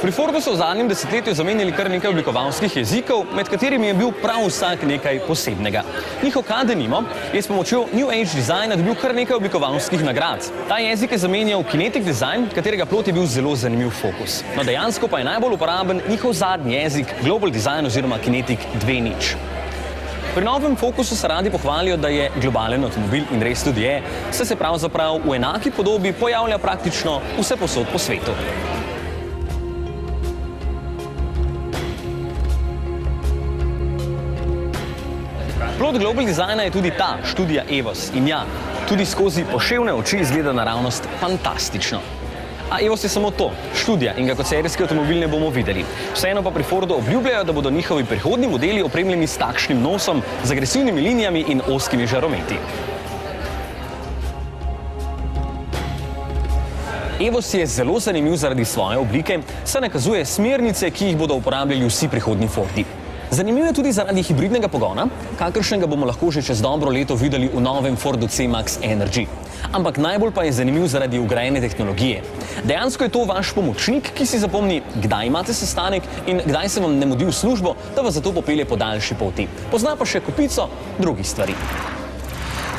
Pri Fordu so v zadnjem desetletju zamenjali kar nekaj oblikovalskih jezikov, med katerimi je bil prav vsak nekaj posebnega. Njihov K, denimo, je s pomočjo New Age dizajna dobil kar nekaj oblikovalskih nagrad. Ta jezik je zamenjal Kinetic Design, katerega plot je bil zelo zanimiv fokus. No, dejansko pa je najbolj uporaben njihov zadnji jezik, Global Design oziroma Kinetic 2.0. Pri novem fokusu se radi pohvalijo, da je globalen avtomobil in res tudi je, saj se pravzaprav v enaki podobi pojavlja praktično vsepovsod po svetu. Plod Global Designa je tudi ta študija EVOS in ja, tudi skozi poševne oči izgleda naravnost fantastično. A EVOS je samo to, študija in ga kot serijski avtomobil ne bomo videli. Vseeno pa pri Fordu obljubljajo, da bodo njihovi prihodnji modeli opremljeni s takšnim nosom, z agresivnimi linijami in ozkimi žarometi. EVOS je zelo zanimiv zaradi svoje oblike, saj nakazuje smernice, ki jih bodo uporabljali vsi prihodnji Fordi. Zanimiv je tudi zaradi hibridnega pogona, kakršnega bomo lahko že čez dobro leto videli v novem Fordu C-Max Energy. Ampak najbolj pa je zanimiv zaradi vgrajene tehnologije. Dejansko je to vaš pomočnik, ki si zapomni, kdaj imate sestanek in kdaj se vam ne mudi v službo, da vas zato popelje po daljši poti. Pozna pa še kopico drugih stvari.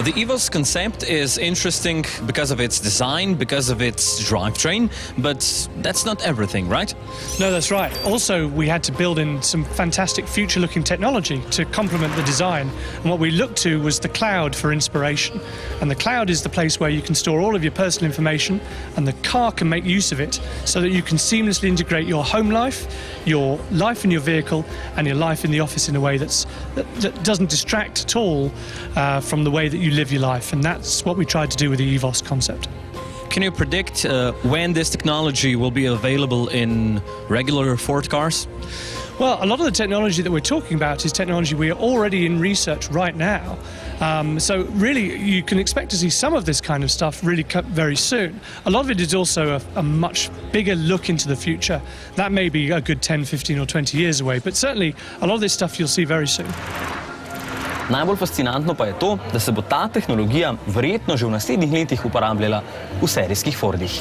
The EVOS concept is interesting because of its design, because of its drivetrain, but that's not everything, right? No, that's right. Also, we had to build in some fantastic future-looking technology to complement the design. And what we looked to was the cloud for inspiration. And the cloud is the place where you can store all of your personal information, and the car can make use of it so that you can seamlessly integrate your home life, your life in your vehicle, and your life in the office in a way that doesn't distract at all from the way that you live your life, and that's what we tried to do with the EVOS concept. Can you predict when this technology will be available in regular Ford cars? Well, a lot of the technology that we're talking about is technology we are already in research right now. So really, you can expect to see some of this kind of stuff really very soon. A lot of it is also a much bigger look into the future. That may be a good 10, 15 or 20 years away, but certainly a lot of this stuff you'll see very soon. Najbolj fascinantno pa je to, da se bo ta tehnologija verjetno že v naslednjih letih uporabljala v serijskih Fordih.